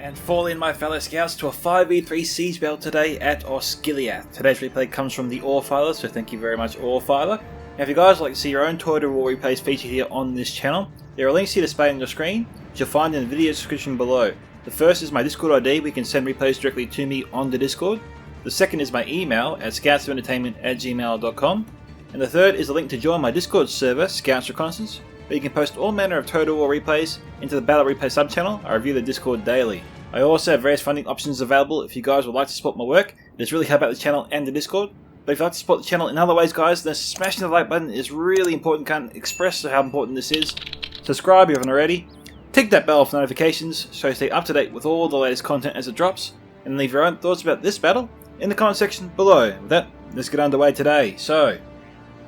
And fall in, my fellow scouts, to a 5v3 siege battle today at Osgiliath. Today's replay comes from the Orfiler, so thank you very much, Orfiler. Now if you guys would like to see your own Total War replays featured here on this channel, there are links here displayed on your screen, which you'll find in the video description below. The first is my Discord ID, where you can send replays directly to me on the Discord. The second is my email at scoutsoventertainment@gmail.com. And the third is a link to join my Discord server, Scouts Reconnaissance, where you can post all manner of Total War replays into the Battle Replay subchannel. I review the Discord daily. I also have various funding options available if you guys would like to support my work. It does really help out the channel and the Discord. But if you'd like to support the channel in other ways, guys, then smashing the like button is really important. Can't express how important this is. Subscribe if you haven't already. Tick that bell for notifications so you stay up to date with all the latest content as it drops. And leave your own thoughts about this battle in the comment section below. With that, let's get underway today. So,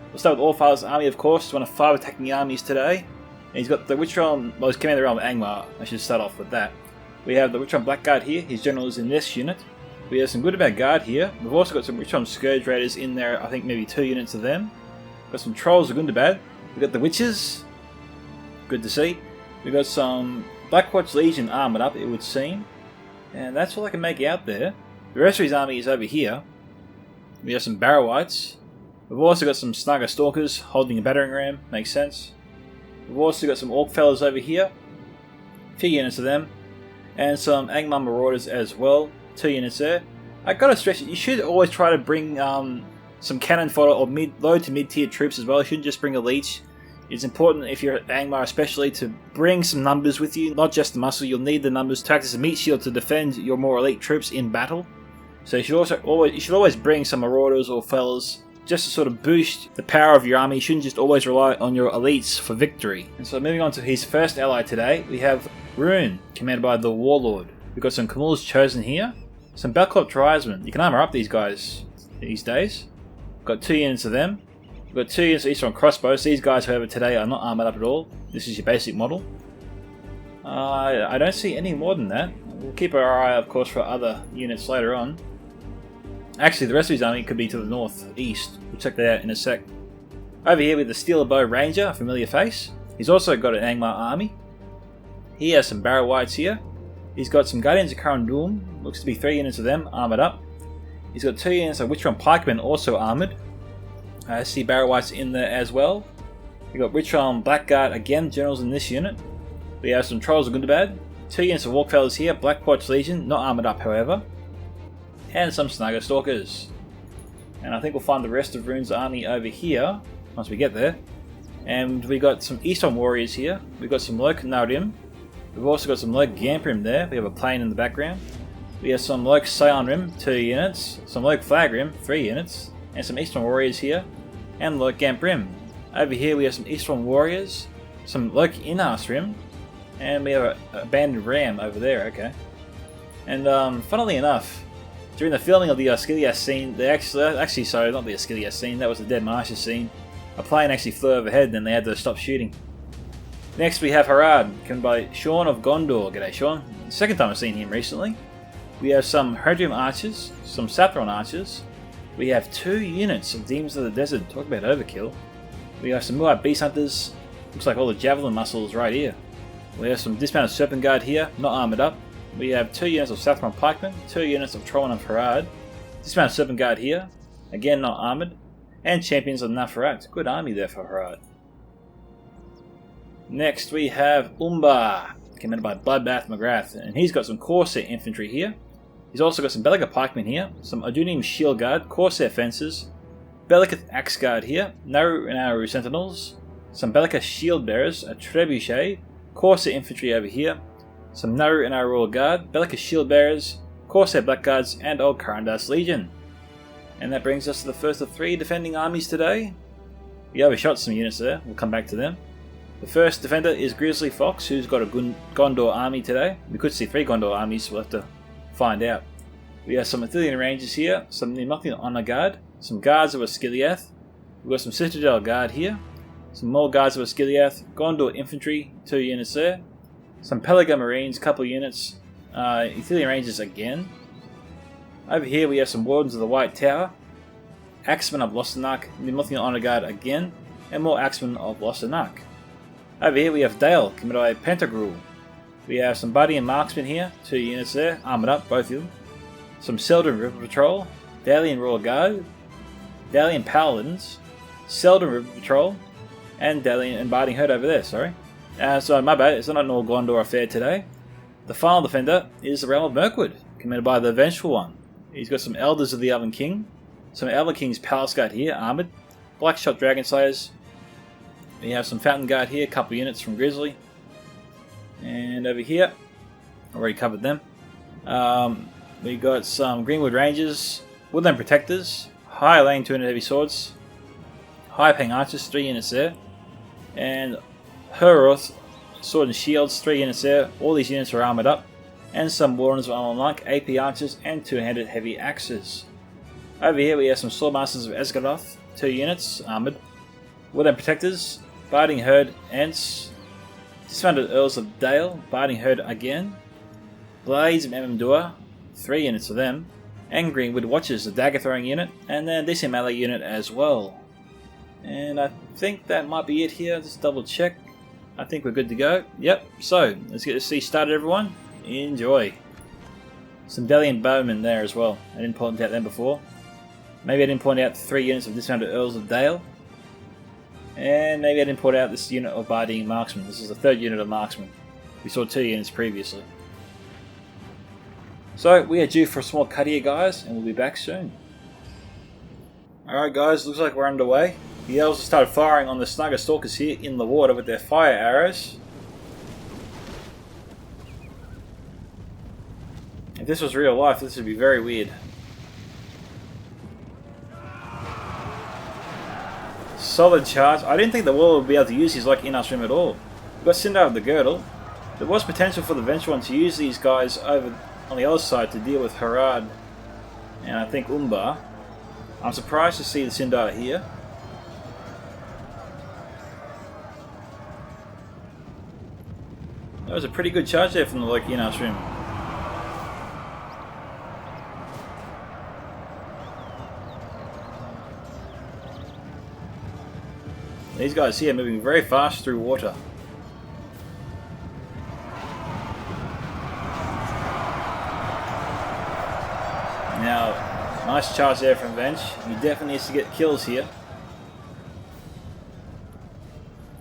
we'll start with Orfiler's army, of course. It's one of 5 attacking armies today. And he's got the Witch Realm, well, he's commanding the realm of Angmar. I should start off with that. We have the Witch Realm Blackguard here. His general is in this unit. We have some good about guard here. We've also got some Witch Realm Scourge Raiders in there. I think maybe 2 units of them. We've got some Trolls of Gondor. We've got the Witches. Good to see. We've got some Blackwatch Legion armoured up, it would seem. And that's all I can make out there. The rest of his army is over here. We have some Barrow-wights. We've also got some Snugger Stalkers holding a battering ram. Makes sense. We've also got some Orc fellas over here. 2 units of them. And some Angmar Marauders as well. 2 units there. I gotta stress it, you should always try to bring some cannon fodder or low to mid tier troops as well. You shouldn't just bring elites. It's important, if you're at Angmar especially, to bring some numbers with you, not just the muscle. You'll need the numbers to act as a meat shield to defend your more elite troops in battle. So you should always bring some Marauders or fellas just to sort of boost the power of your army. You shouldn't just always rely on your elites for victory. And so moving on to his first ally today, we have Rhun, commanded by the Warlord. We've got some Camul's Chosen here, some Belcorp Tribesmen. You can armour up these guys these days. We've got 2 units of them. We've got 2 units of Eastern Crossbows. These guys, however, today are not armoured up at all. This is your basic model. I don't see any more than that. We'll keep our eye, of course, for other units later on. Actually, the rest of his army could be to the northeast. We'll check that out in a sec. Over here with the Steelbow Ranger, a familiar face. He's also got an Angmar army. He has some Barrow-wights here. He's got some Guardians of Carandum, looks to be 3 units of them, armoured up. He's got 2 units of Witch Realm Pikemen, also armoured. I see Barrow-wights in there as well. We've got Witch Realm Blackguard, again, generals in this unit. We have some Trolls of Gondor, 2 units of Walkfellas here, Blackwatch Legion, not armoured up however. And some Snugger Stalkers. And I think we'll find the rest of Rhun's army over here, once we get there. And we got some Eastern Warriors here. We've got some Lok Narim. We've also got some Lok Gamprim there. We have a plane in the background. We have some Lok Sionrim, 2 units. Some Lok Flagrim, 3 units. And some Eastern Warriors here. And Lok Gamprim. Over here we have some Eastern Warriors. Some Lok Inasrim. And we have a Banded Ram over there, okay. And funnily enough, during the filming of the Osgiliath scene, sorry, not the Osgiliath scene, that was the Dead Marshes scene. A plane actually flew overhead and then they had to stop shooting. Next we have Harad, commanded by Sean of Gondor. G'day Sean. Second time I've seen him recently. We have some Herdrim Archers, some Sathron Archers. We have 2 units of Demons of the Desert. Talk about overkill. We have some Muad Beast Hunters. Looks like all the Javelin muscles right here. We have some Dismounted Serpent Guard here, not armoured up. We have 2 units of Sathron Pikemen, 2 units of Trollman of Harad. Dismounted Serpent Guard here, again not armoured. And Champions of Nafarat. Good army there for Harad. Next we have Umbar, commanded by Bloodbath Mcgrath, and he's got some Corsair infantry here. He's also got some Bellicate Pikemen here, some Odunim Shield Guard, Corsair Fencers, Bellicate Axe Guard here, Naru and Aru Sentinels, some Bellicate Shield Bearers, a Trebuchet, Corsair infantry over here, some Naru and Aru Guard, Bellicate Shield Bearers, Corsair Blackguards, and Old Karandas Legion. And that brings us to the first of 3 defending armies today. We overshot some units there, we'll come back to them. The first defender is Grizzly Fox, who's got a Gondor army today. We could see 3 Gondor armies, we'll have to find out. We have some Athelian Rangers here, some Nemothnian Honor Guard, some Guards of Osgiliath. We've got some Citadel Guard here, some more Guards of Osgiliath, Gondor Infantry, 2 units there, some Pelarga Marines, couple units, Athelian Rangers again. Over here we have some Wardens of the White Tower, Axemen of Lostanak, Nemothnian Honor Guard again, and more Axemen of Lostanak. Over here we have Dale, commanded by Pantagruel. We have some Buddy and Marksman here, 2 units there, armoured up, both of them. Some Seldon River Patrol, Dalian Royal Guard, Dalian Paladins, Seldon River Patrol, and Dalian and Barding Herd over there, sorry. So my bad, it's not an all Gondor affair today. The final defender is the Realm of Mirkwood, commanded by the Vengeful one. He's got some Elders of the Elven King, some Elven King's Palace Guard here, armoured, Blackshot Dragon Slayers. We have some Fountain Guard here, a couple units from Grizzly. And over here, already covered them. We got some Greenwood Rangers, Woodland Protectors, High Lane 200 Heavy Swords, High Paying Archers, 3 units there, and Heroth Sword and Shields, 3 units there. All these units are armoured up, and some Warrens of Armor Monk, AP Archers, and 2-handed Heavy Axes. Over here we have some Swordmasters of Esgaroth, 2 units, armoured, Woodland Protectors, Barding Herd, Ents, Dismounted Earls of Dale, Barding Herd again, Blades of Ememdur, 3 units of them, and Greenwood Watchers, the dagger throwing unit, and then this melee unit as well. And I think that might be it here, just double check. I think we're good to go. Yep, so let's get this siege started, everyone. Enjoy. Some Dalian Bowmen there as well. I didn't point out them before. Maybe I didn't point out the 3 units of Dismounted Earls of Dale. And maybe I didn't point out this unit of Barding Marksman. This is the 3rd unit of Marksman. We saw 2 units previously. So we are due for a small cut here, guys, and we'll be back soon. Alright guys, looks like we're underway. The elves have started firing on the Snugger Stalkers here in the water with their fire arrows. If this was real life, this would be very weird. Solid charge. I didn't think the Warlord would be able to use his like in-house room at all. We've got Sindar of the Girdle. There was potential for the Vengeful one to use these guys over on the other side to deal with Harad and I think Umbar. I'm surprised to see the Sindar here. That was a pretty good charge there from the like in-house room. These guys here are moving very fast through water. Now, nice charge there from Venge. He definitely needs to get kills here.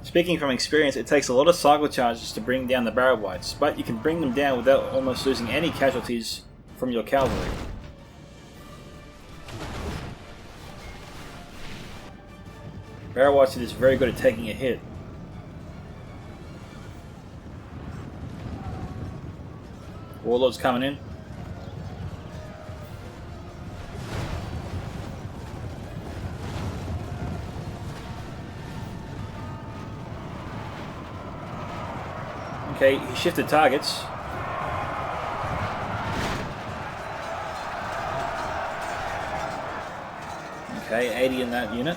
Speaking from experience, it takes a lot of cycle charges to bring down the barrow wights, but you can bring them down without almost losing any casualties from your cavalry. Barrow wights are just very good at taking a hit. Warlord's coming in. Okay, he shifted targets. Okay, 80 in that unit.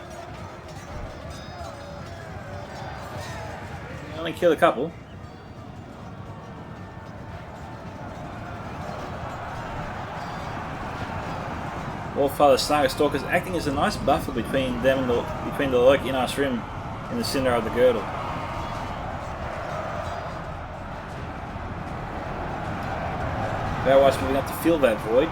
Only killed a couple. Allfather Snugger Stalkers acting as a nice buffer between them and between the Lurk in-house rim and the Sindar of the Girdle. Barrow moving up to fill that void.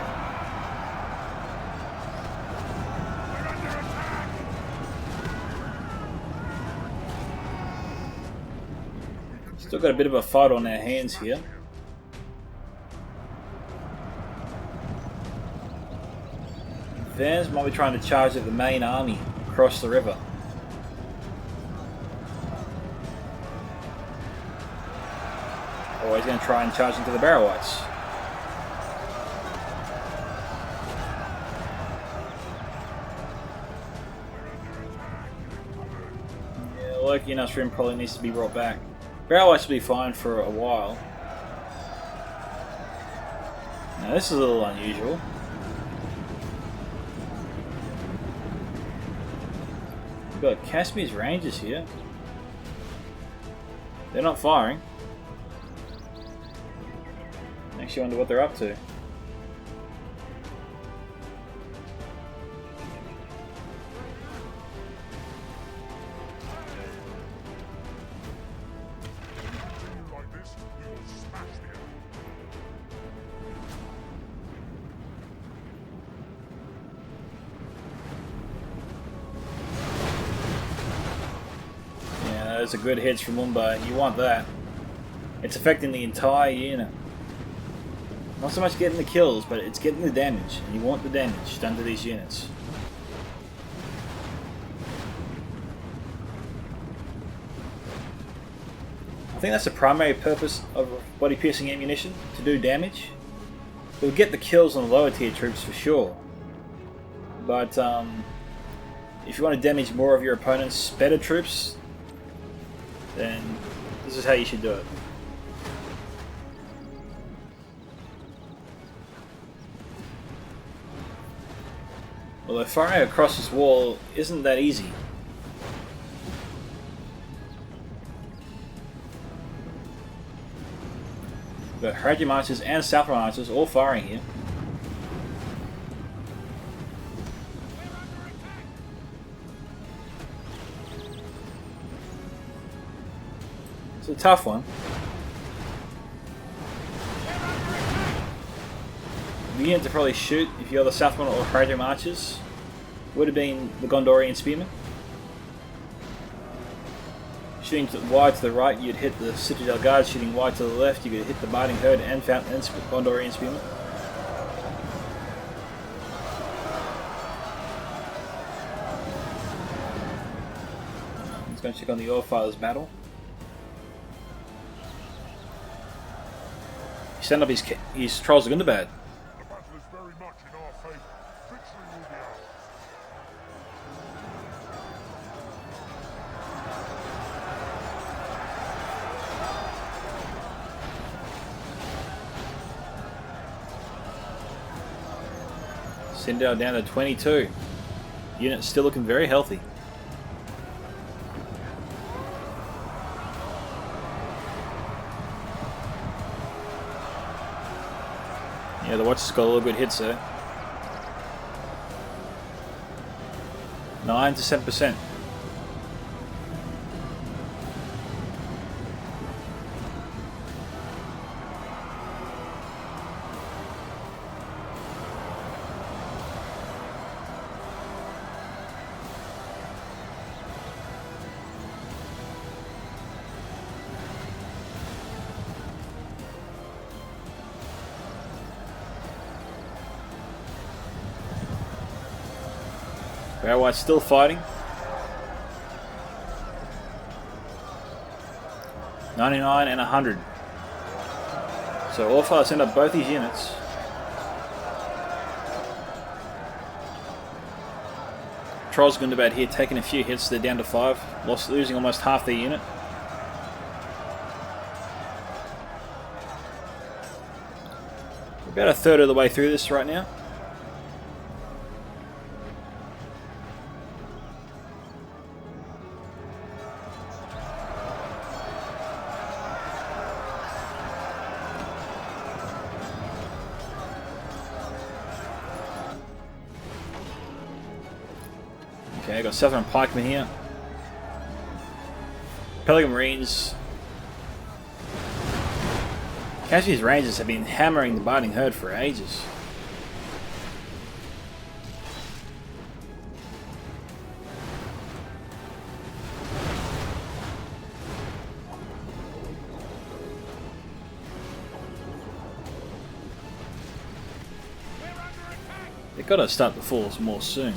Still got a bit of a fight on our hands here. Vans might be trying to charge at the main army across the river. Or he's going to try and charge into the barrow wights. Yeah, Loki in our stream probably needs to be brought back. Barrow wights will be fine for a while. Now this is a little unusual. We've got Caspian's Rangers here. They're not firing. Makes you wonder what they're up to. those are good hits from Umbar. You want that. It's affecting the entire unit. Not so much getting the kills, but it's getting the damage. And you want the damage done to these units. I think that's the primary purpose of body piercing ammunition, to do damage. It'll get the kills on the lower tier troops for sure. But if you want to damage more of your opponent's better troops, then this is how you should do it. Although firing across this wall isn't that easy. We've got Harad Marchers and Southron Archers all firing here. It's a tough one. The unit to probably shoot if you're the Southron or Harad Marchers would have been the Gondorian Spearmen. Shooting wide to the right, you'd hit the Citadel Guards. Shooting wide to the left, you could hit the Biting Herd and Gondorian Spearmen. Let's go check on the Allfire's battle. He sent up his Trolls of Gondor. Citadel down to 22. Unit still looking very healthy. Yeah, the Watcher's got a little good hits there. 9 to 7%. Grey White's still fighting. 99 and 100. So Allfire send up both these units. Trolls Gondor here taking a few hits. They're down to 5. Losing almost half their unit. We're about a third of the way through this right now. Okay, got Southern Pikemen here. Pelican Marines. Casualties Rangers have been hammering the Biting Herd for ages. They've got to start the falls more soon.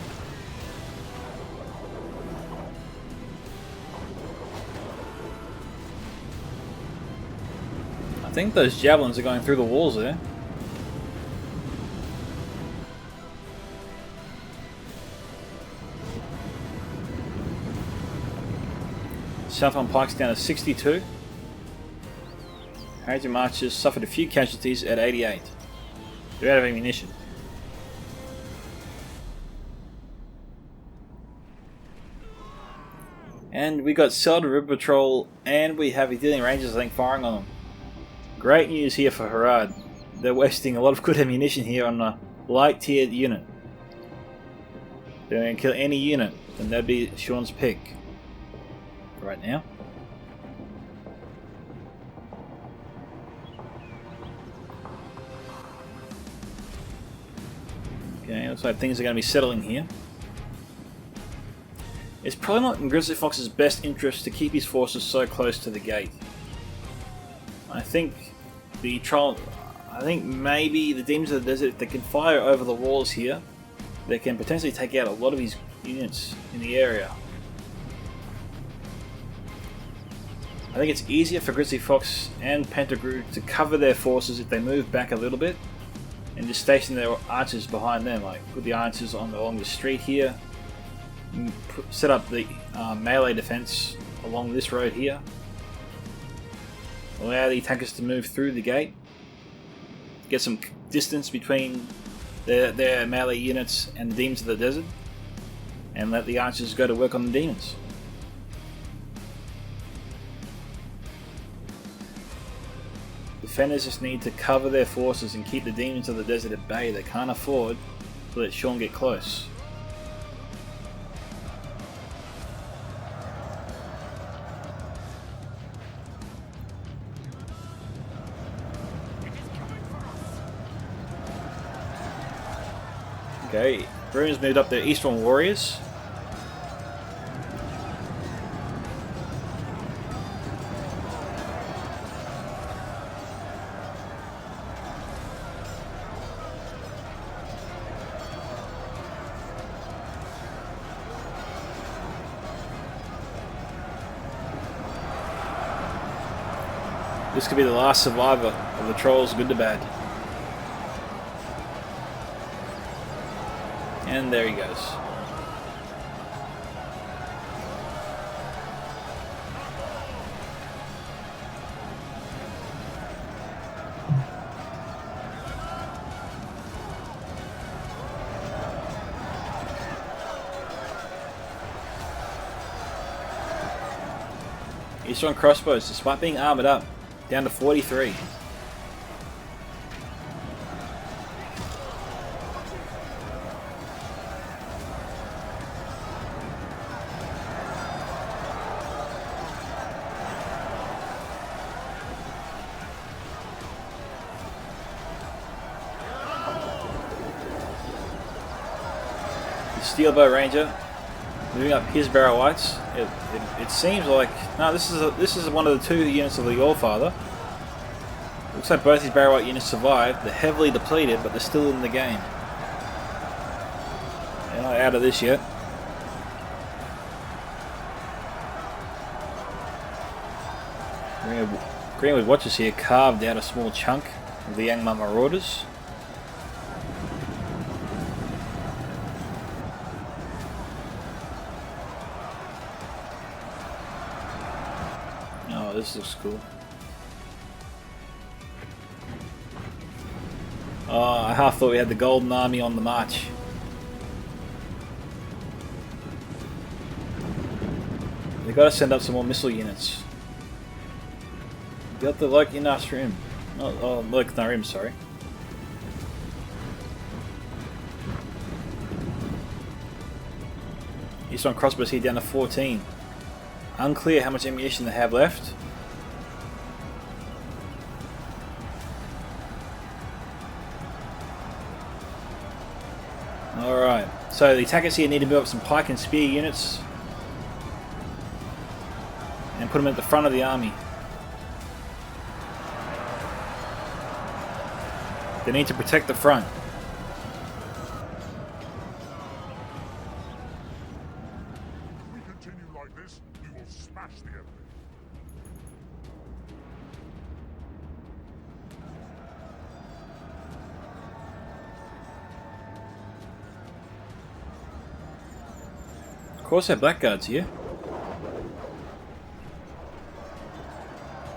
I think those javelins are going through the walls there. Southern Pikes down to 62. Harad Marchers suffered a few casualties at 88. They're out of ammunition. And we got Selda River Patrol, and we have Athelian Rangers, I think, firing on them. Great news here for Harad. They're wasting a lot of good ammunition here on a light tiered unit. They're going to kill any unit, and that'd be Sean's pick right now. Okay, looks like things are going to be settling here. It's probably not in Grizzly Fox's best interest to keep his forces so close to the gate. I think maybe the Demons of the Desert, if they can fire over the walls here, they can potentially take out a lot of his units in the area. I think it's easier for Grizzly Fox and Pantagruel to cover their forces if they move back a little bit and just station their archers behind them. Like put the archers along the street here, set up the melee defense along this road here, allow the attackers to move through the gate, get some distance between their melee units and the Demons of the Desert, and let the archers go to work on the demons. Defenders just need to cover their forces and keep the Demons of the Desert at bay. They can't afford to let Sean get close. Okay, Rhun's moved up their Eastern Warriors. This could be the last survivor of the Trolls, good to bad. And there he goes. Eastern crossbows, despite being armored up, down to 43. The Steelbow Ranger moving up his barrow whites. It seems like no. This is one of the two units of the Allfather. Looks like both his barrow white units survived. They're heavily depleted, but they're still in the game. They're not out of this yet. Greenwood Watchers here carved out a small chunk of the Angmar Marauders. Oh, this looks cool. Oh, I half thought we had the Golden Army on the march. They gotta send up some more missile units. Got the Lok Narim. Oh, Lok Narim, sorry. Eastern crossbows here down to 14. Unclear how much ammunition they have left. Alright, so the attackers here need to build up some pike and spear units and put them at the front of the army. They need to protect the front. If we continue like this, we will smash the enemy. Of course, they're blackguards here.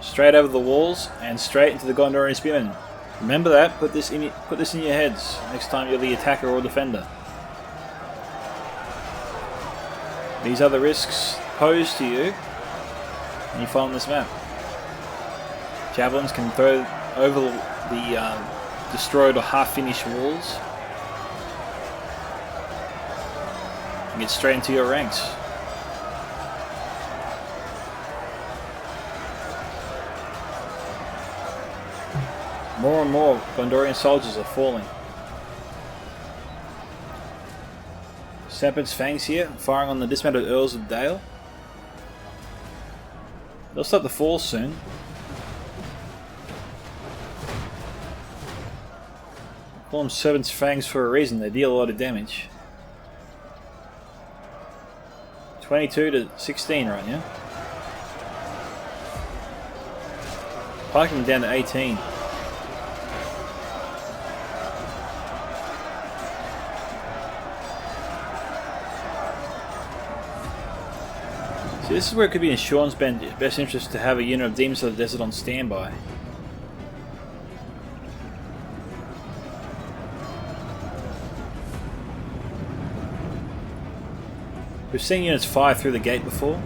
Straight over the walls and straight into the Gondorian spearmen. Remember that. Put this in your heads next time you're the attacker or defender. These are the risks posed to you when you follow this map. Javelins can throw over the destroyed or half-finished walls and get straight into your ranks. More and more Gondorian soldiers are falling. Serpent's Fangs here, firing on the dismounted Earls of Dale. They'll start to fall soon. I call them Serpent's Fangs for a reason, they deal a lot of damage. 22 to 16 right now. Pikemen down to 18. See, this is where it could be in Sean's best interest to have a unit of Demons of the Desert on standby. We've seen units fire through the gate before.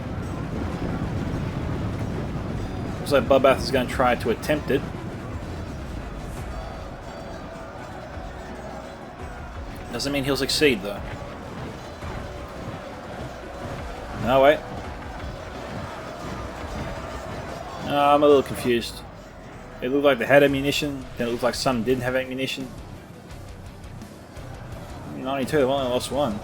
Looks like Bloodbath is going to try to attempt it. Doesn't mean he'll succeed though. No, wait. No, I'm a little confused. It looked like they had ammunition, then it looked like some didn't have ammunition. 92, they've only lost one.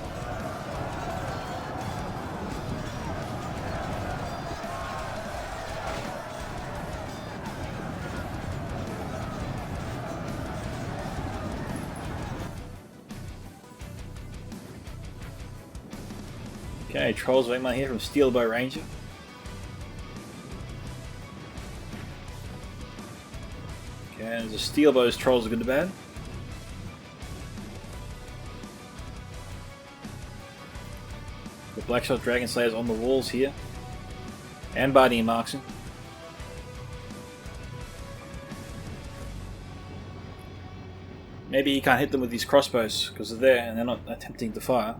Okay, Trolls of Angmar here from Steelbow Ranger. Okay, there's a Steelbow's Trolls are good to bad. The Blackshot Dragon Slayers on the walls here. And Bardian Marksman. Maybe he can't hit them with these crossbows because they're there and they're not attempting to fire.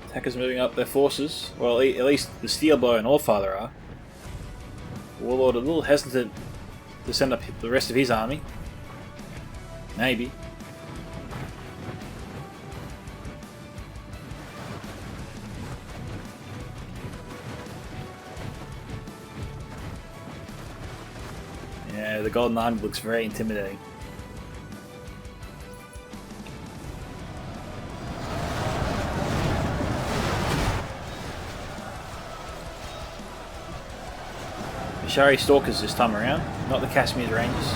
Attackers moving up their forces. Well, at least the Steelbow and Allfather are. Warlord a little hesitant to send up the rest of his army. Maybe. Yeah, the Golden Army looks very intimidating. Shari Stalkers this time around, not the Casimir Rangers.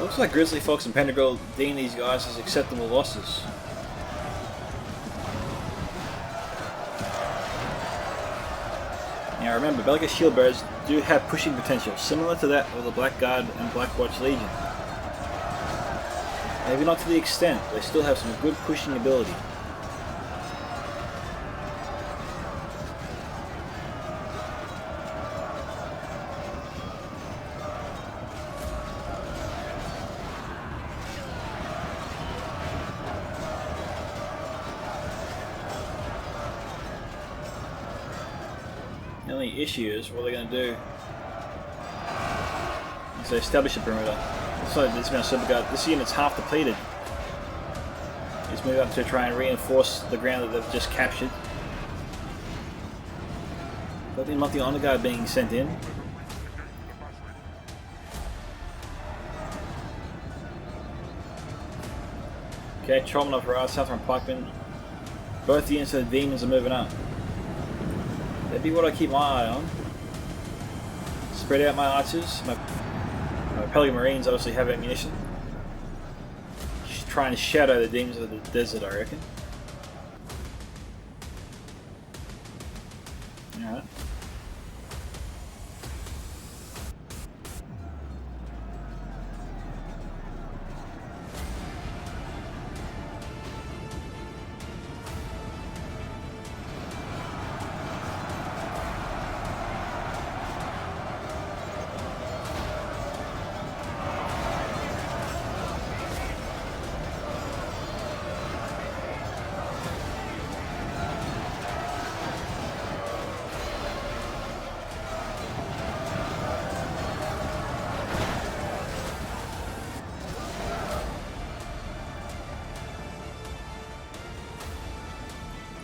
Looks like Grizzly, Fox and Pantagruel deem these guys as acceptable losses. Now remember, Belga Shieldbearers do have pushing potential, similar to that of the Blackguard and Blackwatch Legion. Maybe not to the extent, but they still have some good pushing ability. The only issue is what they're going to do is they establish a perimeter. So this this unit's half depleted. Just move up to try and reinforce the ground that they've just captured. Got the Monty Honor Guard being sent in. Okay, Trollman of Harad, Southern Pikemen. Both the units of the demons are moving up. That'd be what I keep my eye on. Spread out my archers. My Pelican Marines obviously have ammunition. Just try and shadow the demons of the desert, I reckon. Alright.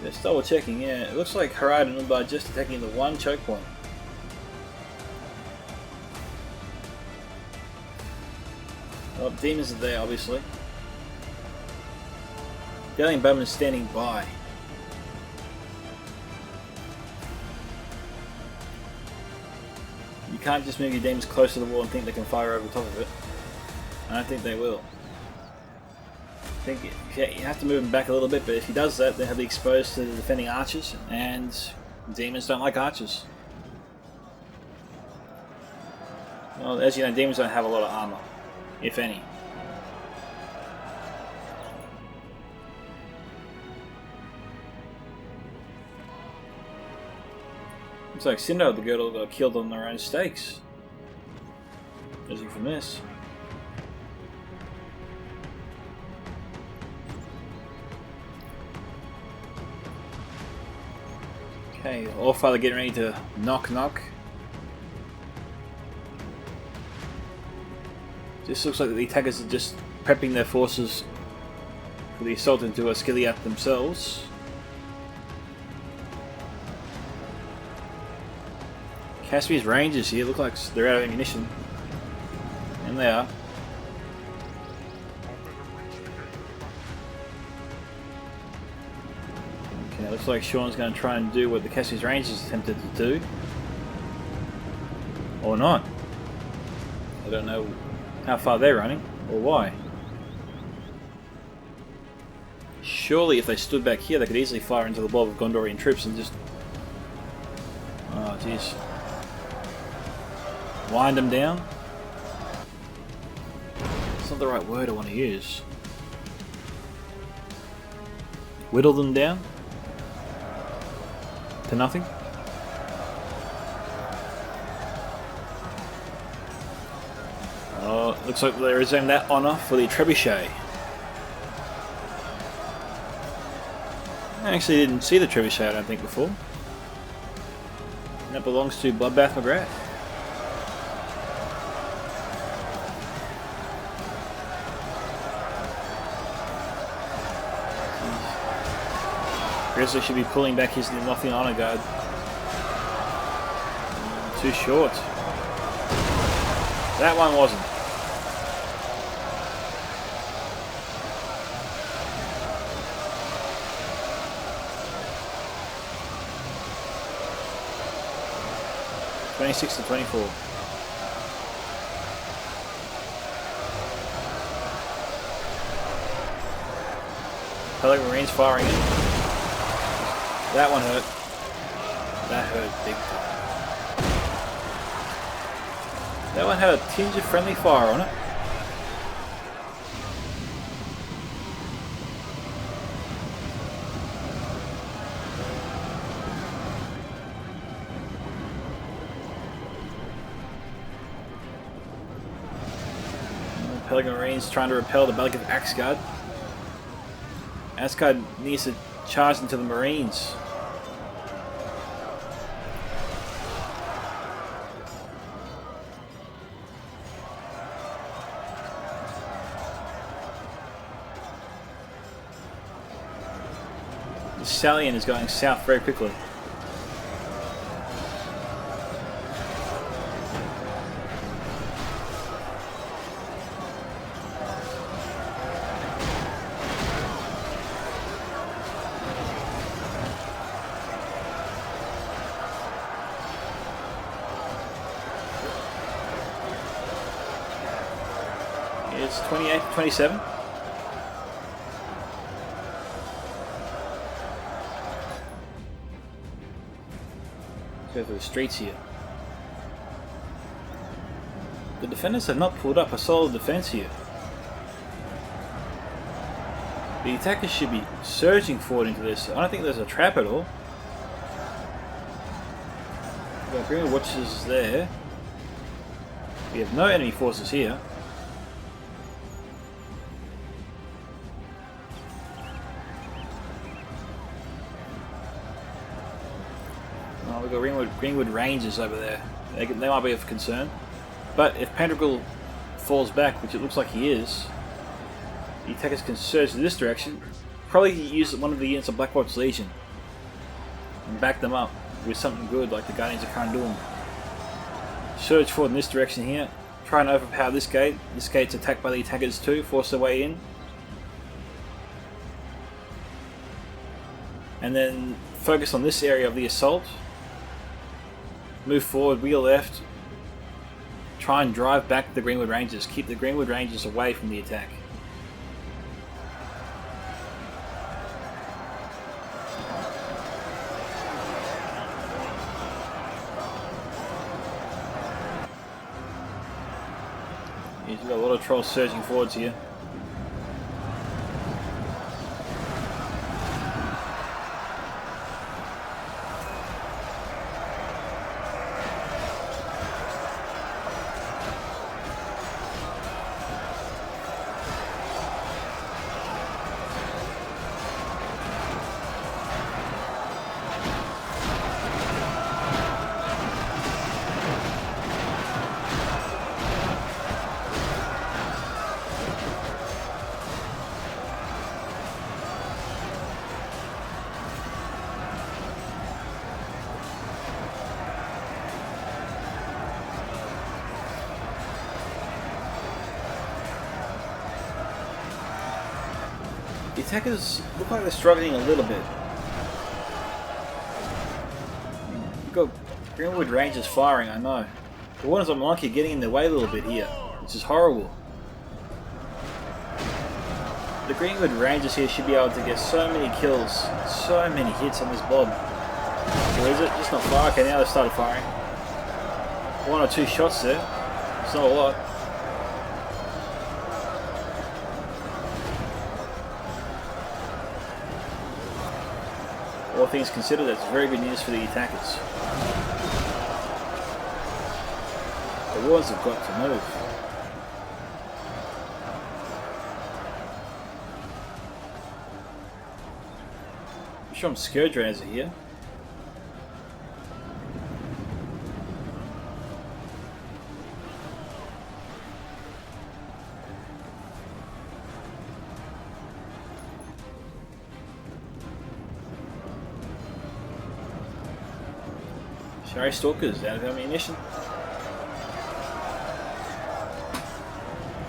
Just double checking, yeah. It looks like Harad and Umbar just attacking the one choke point. Well, demons are there, obviously. The alien bowman is standing by. You can't just move your demons close to the wall and think they can fire over the top of it. I don't think they will. I think you have to move him back a little bit, but if he does that, then he'll be exposed to the defending archers, and demons don't like archers. Well, as you know, demons don't have a lot of armor, if any. Looks like Cinder the Girdle got killed on their own stakes. Judging from this. Okay, Allfather getting ready to knock. This looks like the attackers are just prepping their forces for the assault into Osgiliath themselves. Caspian's Rangers here look like they're out of ammunition. And they are. Okay, looks like Sean's going to try and do what the Caspian's Rangers attempted to do. Or not. I don't know how far they're running, or why. Surely if they stood back here they could easily fire into the blob of Gondorian troops and just... Oh jeez. Wind them down? It's not the right word I want to use. Whittle them down? To nothing? Oh, looks like they resume that honour for the trebuchet. I actually didn't see the trebuchet, I don't think, before. And that belongs to Bloodbath Mcgrath. Grizzly should be pulling back his Nothian Honor Guard. Too short. That one wasn't. (26 to 24). Pelican Marine's firing in. That one hurt. That hurt big time. That one had a tinge of friendly fire on it. Pelican Marine's trying to repel the Belgic Axguard. Axguard needs to charge into the Marines. The Stallion is going south very quickly. It's 28 to 27. Let's go through the streets here. The defenders have not pulled up a solid defense here. The attackers should be surging forward into this. I don't think there's a trap at all. We've got Green Watchers there. We have no enemy forces here. Oh, we've got Greenwood Rangers over there. They might be of concern. But if Pantagruel falls back, which it looks like he is, the attackers can surge in this direction. Probably use one of the units of Blackwatch Legion. and back them up with something good like the Guardians of Kandum. Surge forward in this direction here. Try and overpower this gate. This gate's attacked by the attackers too, force their way in. And then focus on this area of the assault. Move forward, wheel left. Try and drive back the Greenwood Rangers. Keep the Greenwood Rangers away from the attack. We've got a lot of trolls surging forwards here. The attackers look like they're struggling a little bit. We've got Greenwood Rangers firing, I know. The ones I'm lucky getting in their way a little bit here, which is horrible. The Greenwood Rangers here should be able to get so many kills, so many hits on this blob. Where is it? Just not fire. Okay, now they've started firing. 1 or 2 shots there. It's not a lot. All things considered, that's very good news for the attackers. The Warlords have got to move. I'm sure Scourge Raiders are here. Shari Stalkers out of ammunition.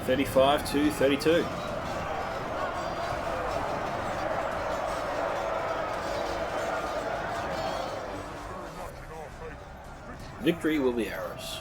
35 to 32. Victory will be ours.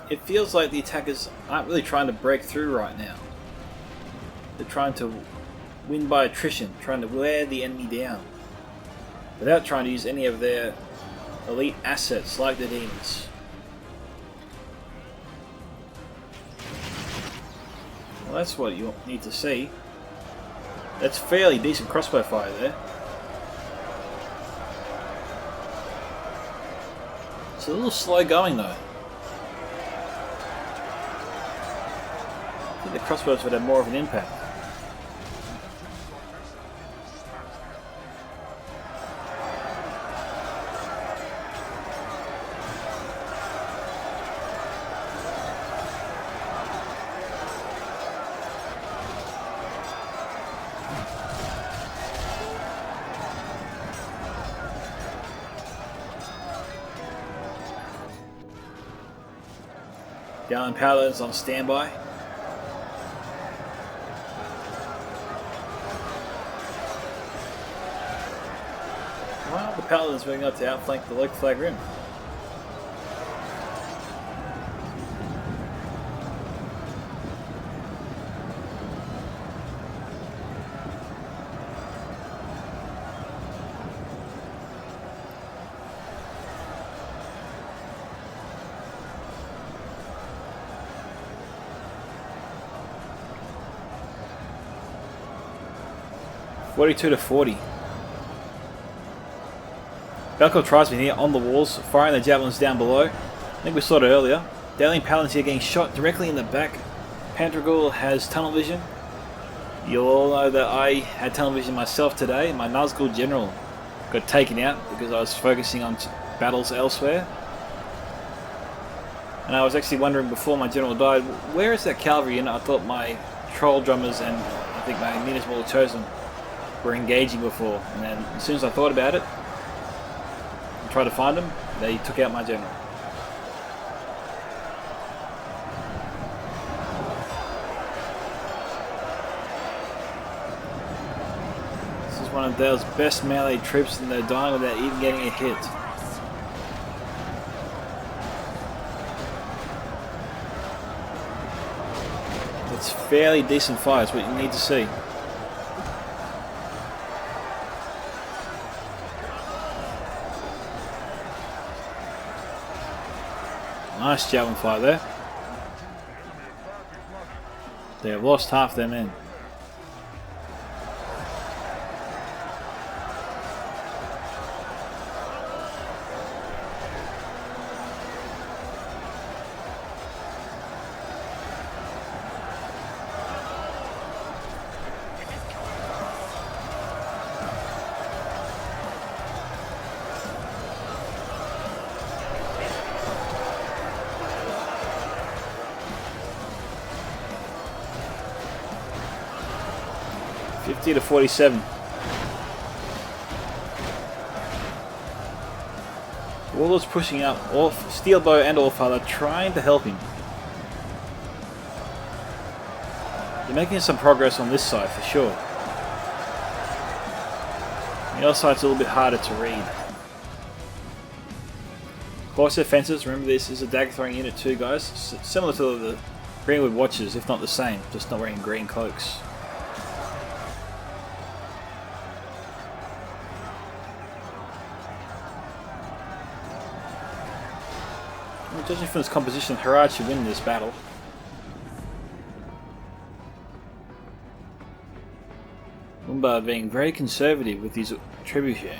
It feels like the attackers aren't really trying to break through right now. They're trying to win by attrition, trying to wear the enemy down, without trying to use any of their elite assets like the demons. Well, that's what you need to see. That's fairly decent crossbow fire there. It's a little slow going though. I think the crossbows would have more of an impact. Gallon Paladins on standby. Well, the Paladins moving up to outflank the Lake Flag Rim. (42 to 40). Balco tries me here on the walls, firing the javelins down below. I think we saw it earlier. Daily Paladins here getting shot directly in the back. Pantagruel has tunnel vision. You'll all know that I had television myself today. My Nazgul general got taken out because I was focusing on battles elsewhere. And I was actually wondering before my general died, where is that cavalry unit? I thought my troll drummers and I think my municipal chosen were engaging before. And then as soon as I thought about it and tried to find them, they took out my general. One of Dale's best melee troops and they're dying without even getting a hit. It's fairly decent fire, it's what you need to see. Nice javelin fire there. They have lost half their men. To 47. Warlord's pushing up. Steelbow and Allfather trying to help him. They're making some progress on this side for sure. The other side's a little bit harder to read. Horse defenses. Remember, this is a dagger throwing unit too, guys. Similar to the Greenwood Watchers, if not the same, just not wearing green cloaks. Judging from its composition, Harad should win this battle. Umbar being very conservative with his trebuchet.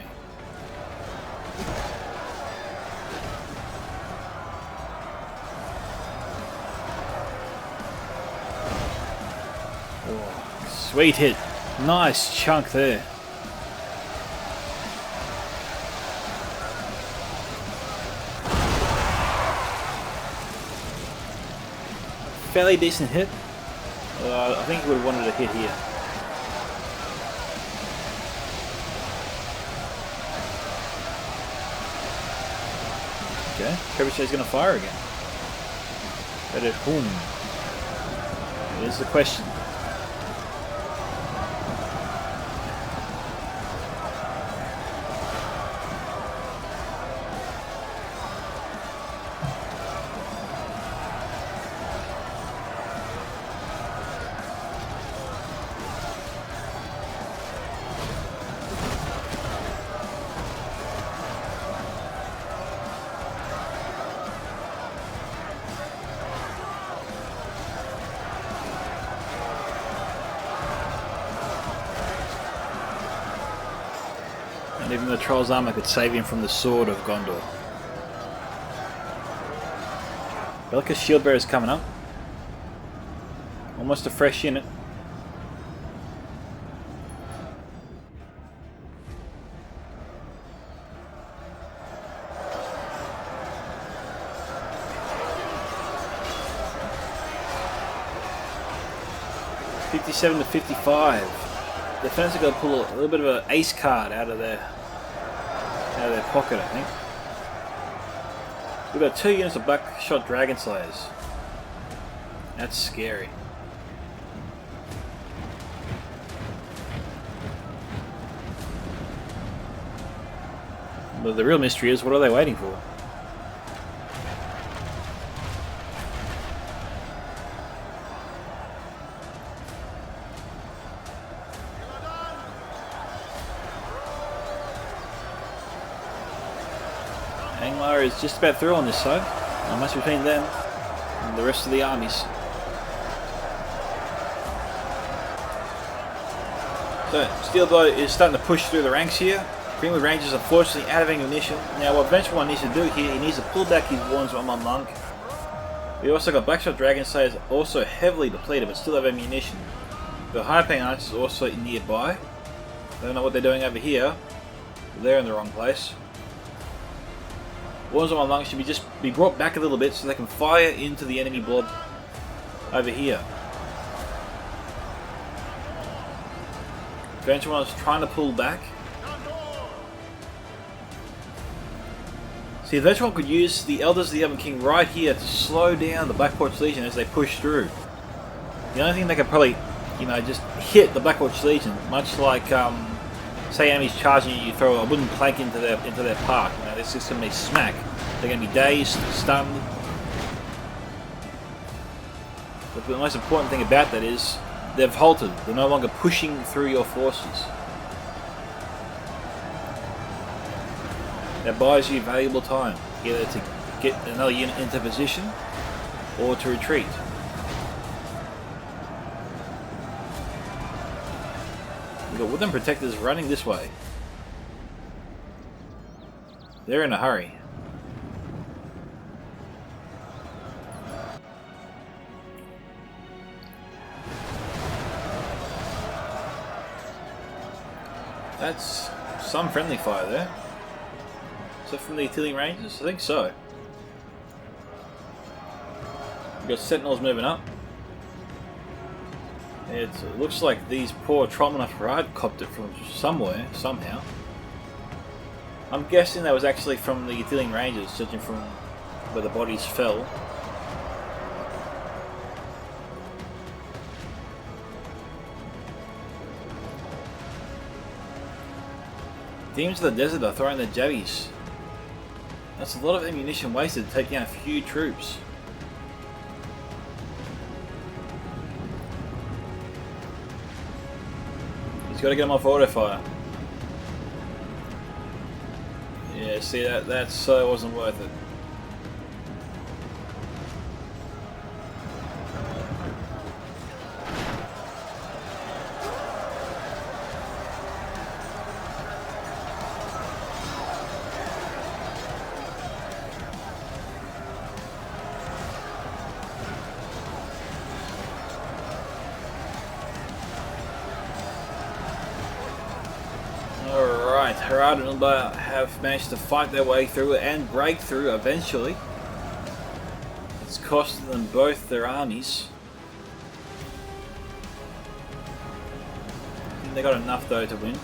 Oh, sweet hit. Nice chunk there. Fairly decent hit. I think he would have wanted a hit here. Okay, Trebuchet's going to fire again. But at whom? Here's the question. And even the Troll's armor could save him from the sword of Gondor. Belka's shield bearer is coming up. Almost a fresh unit. $57 to $55. Defenders are going to pull a little bit of an ace card out of their pocket, I think. We've got 2 units of Blackshot Dragon Slayers. That's scary. But the real mystery is, what are they waiting for? Angmar is just about through on this side. Not much between them and the rest of the armies. So Steelbow is starting to push through the ranks here. Greenwood Rangers unfortunately out of ammunition. Now what Vengeful needs to do here, he needs to pull back his Warns on my monk. We also got Blackshot Dragon Slayers also heavily depleted but still have ammunition. The high paying archers is also nearby. I don't know what they're doing over here. They're in the wrong place. Wards on my lungs should be brought back a little bit so they can fire into the enemy blob over here. Vengeful is trying to pull back. See, Vengeful could use the Elders of the Elven King right here to slow down the Black Porch Legion as they push through. The only thing they could probably, you know, just hit the Black Porch Legion, much like, say enemies charging you, you throw a wooden plank into their path. You know, it's just going to be smack. They're going to be dazed, stunned. But the most important thing about that is they've halted. They're no longer pushing through your forces. That buys you valuable time, either to get another unit into position or to retreat. We've got Woodland Protectors running this way. They're in a hurry. That's some friendly fire there. Is that from the Artillery Rangers? I think so. We've got Sentinels moving up. It looks like these poor Trollmen of Harad copped it from somewhere, somehow. I'm guessing that was actually from the Artillery Rangers, judging from where the bodies fell. Demons of the Desert are throwing their jabbies. That's a lot of ammunition wasted to take down a few troops. He's got to get them off auto fire. Yeah, see that wasn't worth it. Harad and Umbar have managed to fight their way through and break through eventually. It's costed them both their armies. I think they got enough though to win.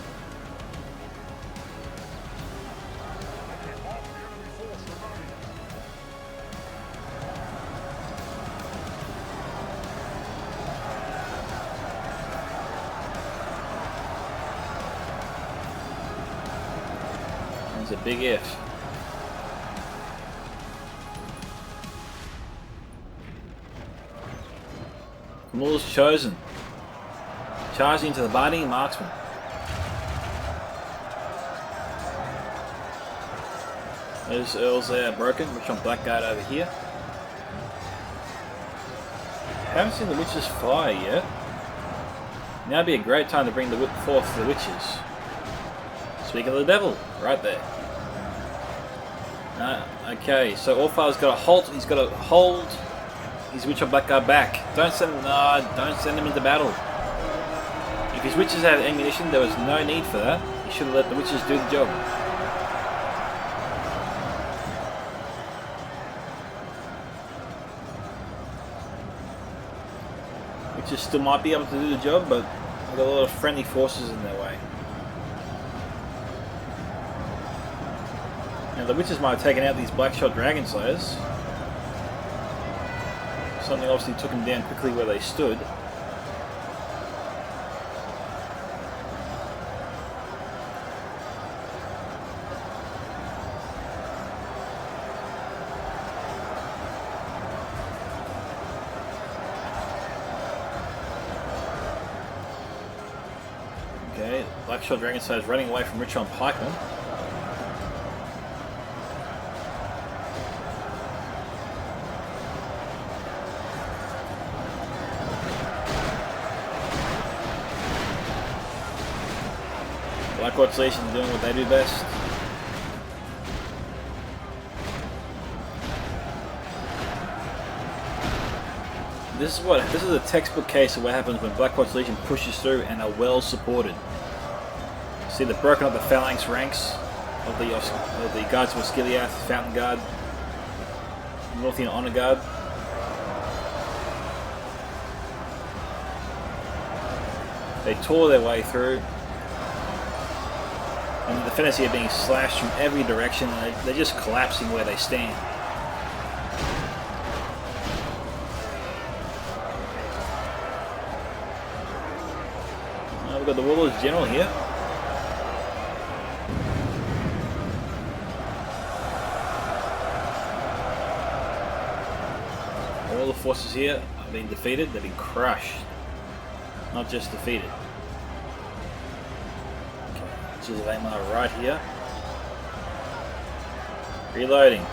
It's a big if. Kamul's chosen. Charging into the biting marksman. Those Earls there are broken, which on Blackguard over here. Haven't seen the witches fire yet. Now would be a great time to bring the forth the witches. Speak of the devil, right there. Okay, so Orphar's got to halt. He's got to hold his witch on Blackguard back. Don't send him into battle. If his witches had ammunition, there was no need for that. You should have let the witches do the job. Witches still might be able to do the job, but they've got a lot of friendly forces in their way. Now the witches might have taken out these Blackshot Dragon Slayers. Something obviously took them down quickly where they stood. Okay, Blackshot Dragon Slayers running away from Richon Pikemen. Blackguard Legion doing what they do best. This is a textbook case of what happens when Blackwatch Legion pushes through and are well supported. See, they've broken up the phalanx ranks of the Guards of Osgiliath, Fountain Guard, Northian Honor Guard. They tore their way through, and the defenders here are being slashed from every direction, and they're just collapsing where they stand. We've got the Warlord's General here. All the forces here are being defeated, they've been crushed. Not just defeated. Which is Angmar right here. Reloading.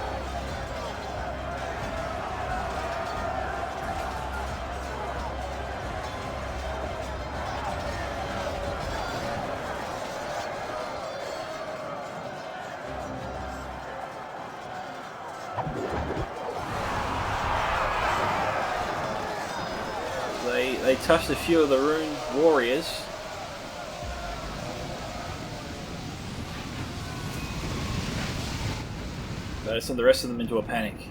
They touched a few of the Rhun warriors. But it sent the rest of them into a panic.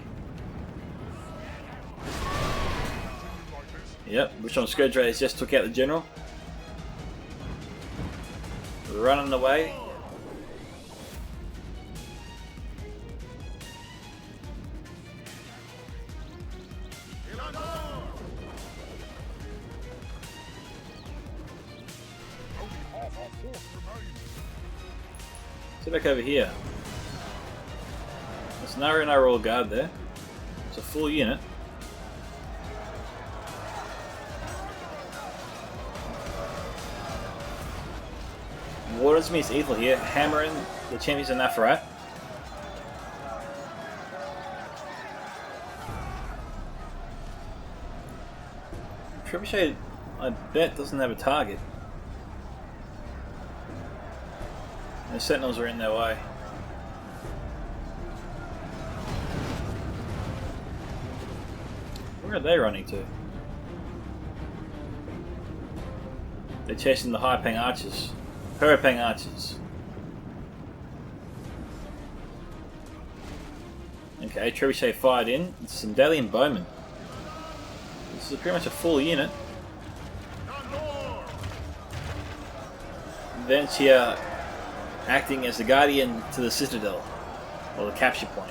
Yep, which on Scourge Raiders just took out the general. Running away. Sit back over here. There's no and Royal Guard there. It's a full unit. Waters meets Ethel here, hammering the champions of Nafarat. Trebuchet, I bet, doesn't have a target. The sentinels are in their way. Where are they running to? They're chasing the high-paying archers. Hurripang archers. Okay, Trebuchet fired in. It's some Dalian bowmen. This is pretty much a full unit. Ventia acting as the guardian to the citadel, or the capture point.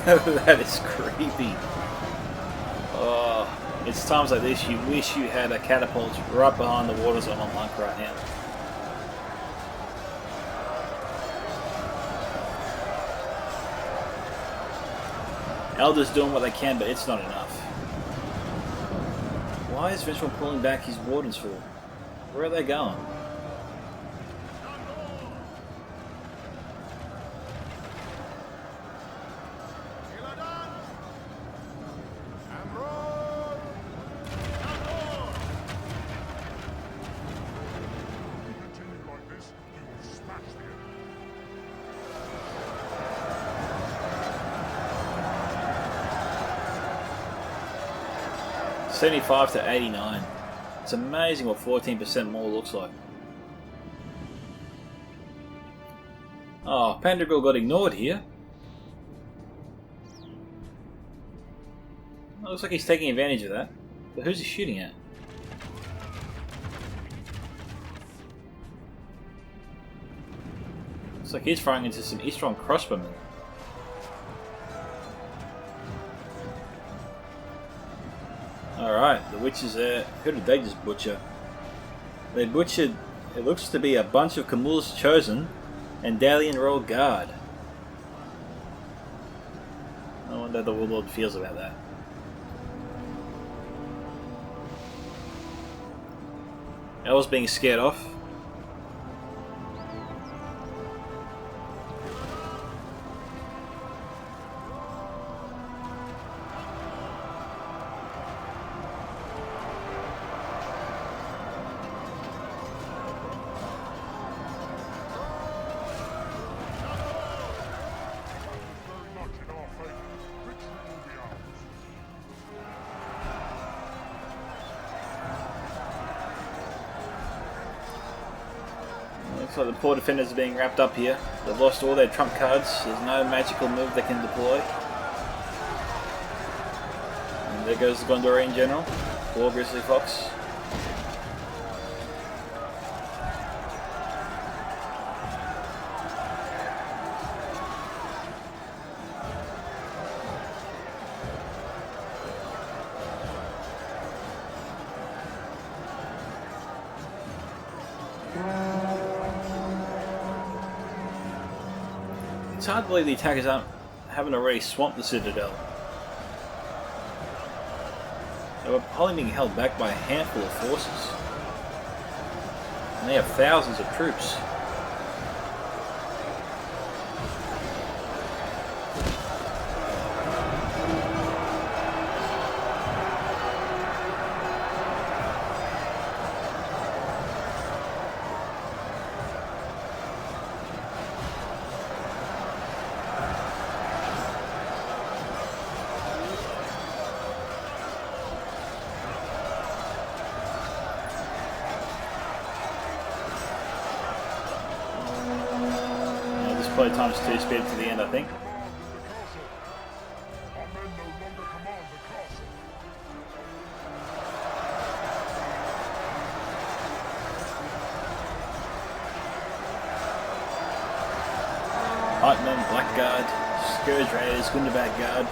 That is creepy. Oh, it's times like this you wish you had a catapult right behind the waters on a monk right now. Elder's doing what they can, but it's not enough. Why is Vengeful pulling back his wardens for? Where are they going? Continue like this, you will smash the enemy. 75 to 89. It's amazing what 14% more looks like. Oh, Pantagruel got ignored here. It looks like he's taking advantage of that. But who's he shooting at? Looks like he's firing into some Eastron crossbowmen. Alright, the witches there. Who did they just butcher? They butchered, it looks to be a bunch of Camul's Chosen and Dalian Royal Guard. I wonder how the Warlord feels about that. El's being scared off. Looks like the poor defenders are being wrapped up here. They've lost all their trump cards. There's no magical move they can deploy. And there goes the Gondorian general. Poor Grizzly Fox. It's hard to believe the attackers haven't already swamped the citadel. They were probably being held back by a handful of forces. And they have thousands of troops. Probably times 2 speed to the end, I think. Pikemen, Blackguard, Scourge Raiders, Gundabad Guard.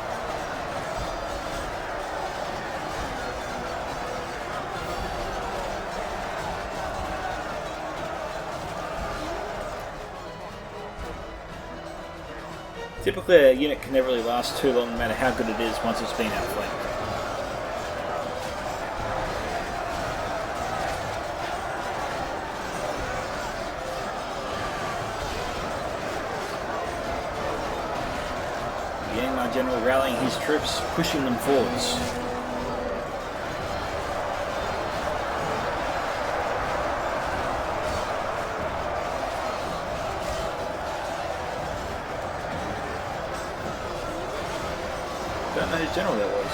Typically a unit can never really last too long no matter how good it is once it's been outflanked. The Angmar general rallying his troops, pushing them forwards. Don't know whose general that was.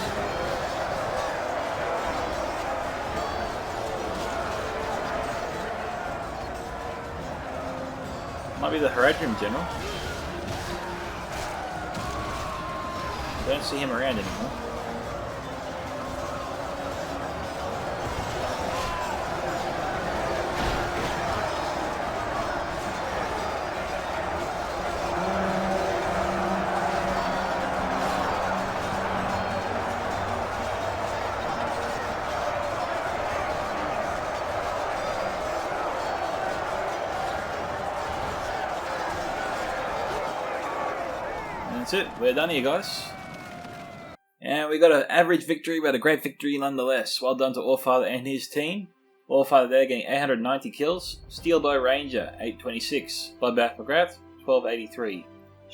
Might be the Harad general. Don't see him around anymore. That's it, we're done here, guys. And we got an average victory, but a great victory nonetheless. Well done to Allfather and his team. Allfather there getting 890 kills. Steelbow Ranger, 826. Bloodbath Mcgrath, 1283.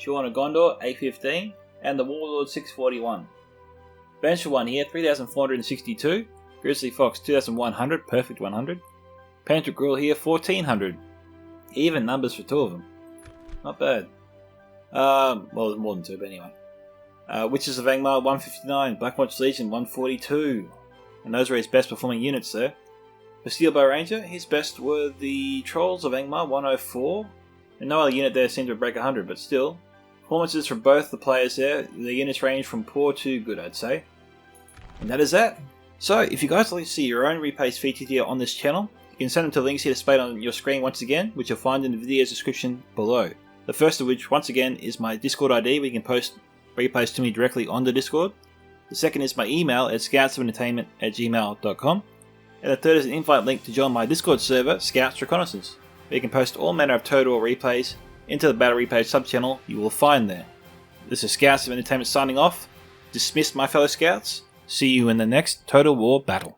Rhun of Gondor, 815. And the Warlord, 641. Vengeful one here, 3462. Grizzly Fox, 2100, perfect 100. Pantagruel here, 1400. Even numbers for 2 of them. Not bad. Well, more than 2, but anyway. Witches of Angmar, 159. Blackwatch Legion, 142. And those were his best performing units there. For Steelbow Ranger, his best were the Trolls of Angmar, 104. And no other unit there seemed to break 100, but still. Performances from both the players there, the units range from poor to good, I'd say. And that is that. So, if you guys would like to see your own replays featured here on this channel, you can send them to links here displayed on your screen once again, which you'll find in the video's description below. The first of which, once again, is my Discord ID, where you can post replays to me directly on the Discord. The second is my email at scoutsoфentertainment@gmail.com. And the third is an invite link to join my Discord server, Scouts Reconnaissance, where you can post all manner of Total War replays into the Battle Replay sub-channel you will find there. This is Scouts of Entertainment signing off. Dismiss my fellow Scouts. See you in the next Total War battle.